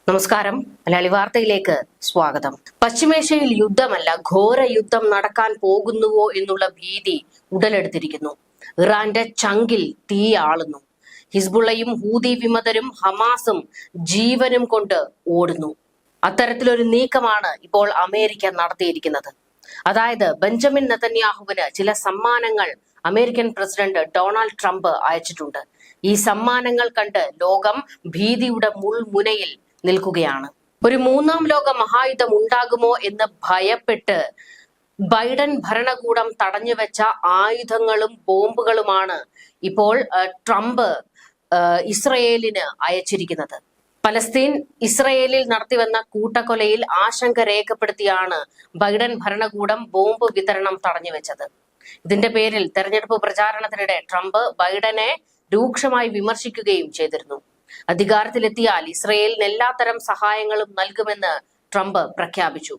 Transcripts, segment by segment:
നമസ്കാരം. മലയാളി വാർത്തയിലേക്ക് സ്വാഗതം. പശ്ചിമേഷ്യയിൽ യുദ്ധമല്ല, ഘോര യുദ്ധം നടക്കാൻ പോകുന്നുവോ എന്നുള്ള ഭീതി ഉടലെടുത്തിരിക്കുന്നു. ഇറാന്റെ ചങ്കിൽ തീ ആളുന്നു. ഹിസ്ബുള്ളയും ഹൂതി വിമതരും ഹമാസും ജീവനും കൊണ്ട് ഓടുന്നു. അത്തരത്തിലൊരു നീക്കമാണ് ഇപ്പോൾ അമേരിക്ക നടത്തിയിരിക്കുന്നത്. അതായത് ബെഞ്ചമിൻ നെതന്യാഹുവിന് ചില സമ്മാനങ്ങൾ അമേരിക്കൻ പ്രസിഡന്റ് ഡൊണാൾഡ് ട്രംപ് അയച്ചിട്ടുണ്ട്. ഈ സമ്മാനങ്ങൾ കണ്ട് ലോകം ഭീതിയുടെ മുൾമുനയിൽ നിൽക്കുകയാണ്. ഒരു മൂന്നാം ലോക മഹായുദ്ധം ഉണ്ടാകുമോ എന്ന് ഭയപ്പെട്ട് ബൈഡൻ ഭരണകൂടം തടഞ്ഞുവെച്ച ആയുധങ്ങളും ബോംബുകളുമാണ് ഇപ്പോൾ ട്രംപ് ഇസ്രയേലിന് അയച്ചിരിക്കുന്നത്. പലസ്തീൻ ഇസ്രയേലിൽ നടത്തിവന്ന കൂട്ടക്കൊലയിൽ ആശങ്ക രേഖപ്പെടുത്തിയാണ് ബൈഡൻ ഭരണകൂടം ബോംബ് വിതരണം തടഞ്ഞുവെച്ചത്. ഇതിന്റെ പേരിൽ തെരഞ്ഞെടുപ്പ് പ്രചാരണത്തിനിടെ ട്രംപ് ബൈഡനെ രൂക്ഷമായി വിമർശിക്കുകയും ചെയ്തിരുന്നു. അധികാരത്തിലെത്തിയാൽ ഇസ്രയേലിന് എല്ലാത്തരം സഹായങ്ങളും നൽകുമെന്ന് ട്രംപ് പ്രഖ്യാപിച്ചു.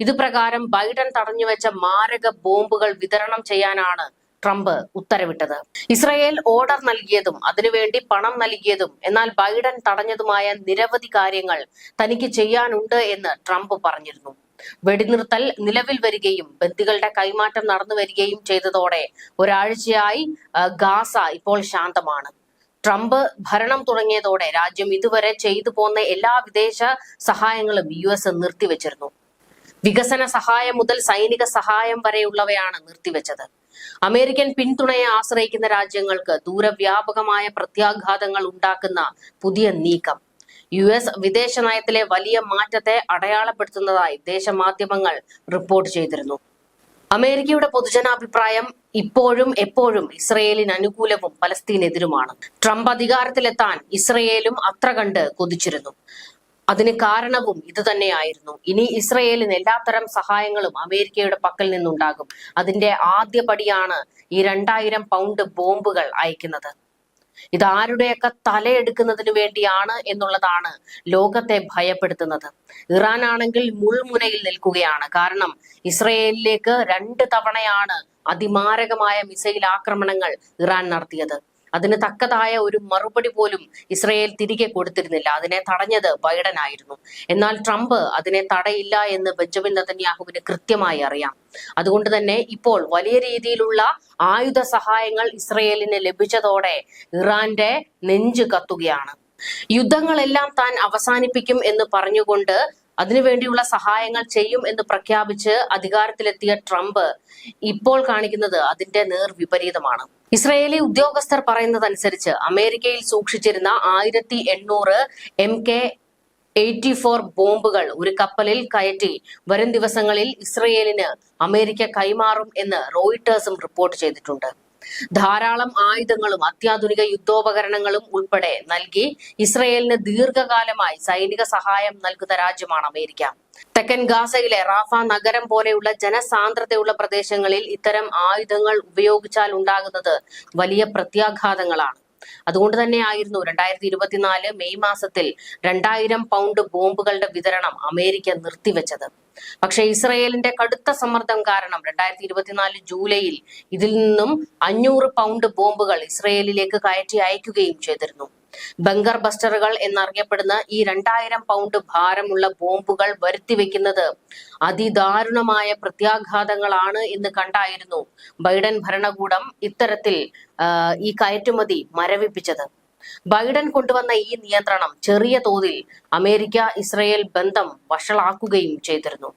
ഇതുപ്രകാരം ബൈഡൻ തടഞ്ഞുവെച്ച മാരക ബോംബുകൾ വിതരണം ചെയ്യാനാണ് ട്രംപ് ഉത്തരവിട്ടത്. ഇസ്രയേൽ ഓർഡർ നൽകിയതും അതിനുവേണ്ടി പണം നൽകിയതും എന്നാൽ ബൈഡൻ തടഞ്ഞതുമായ നിരവധി കാര്യങ്ങൾ തനിക്ക് ചെയ്യാനുണ്ട് എന്ന് ട്രംപ് പറഞ്ഞിരുന്നു. വെടിനിർത്തൽ നിലവിൽ വരികയും ബന്ദികളുടെ കൈമാറ്റം നടന്നു വരികയും ചെയ്തതോടെ ഒരാഴ്ചയായി ഗാസ ഇപ്പോൾ ശാന്തമാണ്. ട്രംപ് ഭരണം തുടങ്ങിയതോടെ രാജ്യം ഇതുവരെ ചെയ്തു പോന്ന എല്ലാ വിദേശ സഹായങ്ങളും US നിർത്തിവെച്ചിരുന്നു. വികസന സഹായം മുതൽ സൈനിക സഹായം വരെയുള്ളവയാണ് നിർത്തിവെച്ചത്. അമേരിക്കൻ പിന്തുണയെ ആശ്രയിക്കുന്ന രാജ്യങ്ങൾക്ക് ദൂരവ്യാപകമായ പ്രത്യാഘാതങ്ങൾ ഉണ്ടാക്കുന്ന പുതിയ നീക്കം US വിദേശ നയത്തിലെ വലിയ മാറ്റത്തെ അടയാളപ്പെടുത്തുന്നതായി ദേശമാധ്യമങ്ങൾ റിപ്പോർട്ട് ചെയ്തിരുന്നു. അമേരിക്കയുടെ പൊതുജനാഭിപ്രായം ഇപ്പോഴും എപ്പോഴും ഇസ്രയേലിന് അനുകൂലവും പലസ്തീനെതിരുമാണ്. ട്രംപ് അധികാരത്തിലെത്താൻ ഇസ്രയേലും അത്ര കണ്ട് കൊതിച്ചിരുന്നു. അതിന് കാരണവും ഇത് തന്നെയായിരുന്നു. ഇനി ഇസ്രയേലിന് എല്ലാത്തരം സഹായങ്ങളും അമേരിക്കയുടെ പക്കൽ നിന്നുണ്ടാകും. അതിന്റെ ആദ്യ പടിയാണ് ഈ 2000 പൗണ്ട് ബോംബുകൾ അയക്കുന്നത്. ഇതാരുടെയൊക്കെ തലയെടുക്കുന്നതിന് വേണ്ടിയാണ് എന്നുള്ളതാണ് ലോകത്തെ ഭയപ്പെടുത്തുന്നത്. ഇറാൻ ആണെങ്കിൽ മുൾമുനയിൽ നിൽക്കുകയാണ്. കാരണം ഇസ്രയേലിലേക്ക് 2 തവണയാണ് അതിമാരകമായ മിസൈൽ ആക്രമണങ്ങൾ ഇറാൻ നടത്തിയത്. അതിന് തക്കതായ ഒരു മറുപടി പോലും ഇസ്രയേൽ തിരികെ കൊടുത്തിരുന്നില്ല. അതിനെ തടഞ്ഞത് ബൈഡൻ ആയിരുന്നു. എന്നാൽ ട്രംപ് അതിനെ തടയില്ല എന്ന് ബെഞ്ചമിൻ നെതന്യാഹുവിന് കൃത്യമായി അറിയാം. അതുകൊണ്ട് തന്നെ ഇപ്പോൾ വലിയ രീതിയിലുള്ള ആയുധ സഹായങ്ങൾ ഇസ്രയേലിന് ലഭിച്ചതോടെ ഇറാന്റെ നെഞ്ച് കത്തുകയാണ്. യുദ്ധങ്ങളെല്ലാം താൻ അവസാനിപ്പിക്കും എന്ന് പറഞ്ഞുകൊണ്ട് അതിനുവേണ്ടിയുള്ള സഹായങ്ങൾ ചെയ്യും എന്ന് പ്രഖ്യാപിച്ച് അധികാരത്തിലെത്തിയ ട്രംപ് ഇപ്പോൾ കാണിക്കുന്നത് അതിന്റെ നേർവിപരീതമാണ്. ഇസ്രയേലി ഉദ്യോഗസ്ഥർ പറയുന്നതനുസരിച്ച് അമേരിക്കയിൽ സൂക്ഷിച്ചിരുന്ന 1800 MK-84 ബോംബുകൾ ഒരു കപ്പലിൽ കയറ്റി വരും ദിവസങ്ങളിൽ ഇസ്രയേലിന് അമേരിക്ക കൈമാറും എന്ന് റോയിട്ടേഴ്സും റിപ്പോർട്ട് ചെയ്തിട്ടുണ്ട്. ധാരാളം ആയുധങ്ങളും അത്യാധുനിക യുദ്ധോപകരണങ്ങളും ഉൾപ്പെടെ നൽകി ഇസ്രയേലിന് ദീർഘകാലമായി സൈനിക സഹായം നൽകുന്ന രാജ്യമാണ് അമേരിക്ക. തെക്കൻ ഗാസയിലെ റാഫ നഗരം പോലെയുള്ള ജനസാന്ദ്രതയുള്ള പ്രദേശങ്ങളിൽ ഇത്തരം ആയുധങ്ങൾ ഉപയോഗിച്ചാൽ ഉണ്ടാകുന്നത് വലിയ പ്രത്യാഘാതങ്ങളാണ്. അതുകൊണ്ട് തന്നെയായിരുന്നു 2024 മെയ് മാസത്തിൽ 2000 പൗണ്ട് ബോംബുകളുടെ വിതരണം അമേരിക്ക നിർത്തിവെച്ചത്. പക്ഷേ ഇസ്രയേലിന്റെ കടുത്ത സമ്മർദ്ദം കാരണം 2024 ജൂലൈയിൽ ഇതിൽ നിന്നും 500 പൗണ്ട് ബോംബുകൾ ഇസ്രയേലിലേക്ക് കയറ്റി അയക്കുകയും ചെയ്തിരുന്നു. ബങ്കർ ബസ്റ്ററുകൾ എന്നറിയപ്പെടുന്ന ഈ 2000 പൗണ്ട് ഭാരമുള്ള ബോംബുകൾ വരുത്തിവെക്കുന്നത് അതിദാരുണമായ പ്രത്യാഘാതങ്ങളാണ് എന്ന് കണ്ടായിരുന്നു ബൈഡൻ ഭരണകൂടം ഇത്തരത്തിൽ ഈ കയറ്റുമതി മരവിപ്പിച്ചത്. ബൈഡൻ കൊണ്ടുവന്ന ഈ നിയന്ത്രണം ചെറിയ തോതിൽ അമേരിക്ക ഇസ്രയേൽ ബന്ധം വഷളാക്കുകയും ചെയ്തിരുന്നു.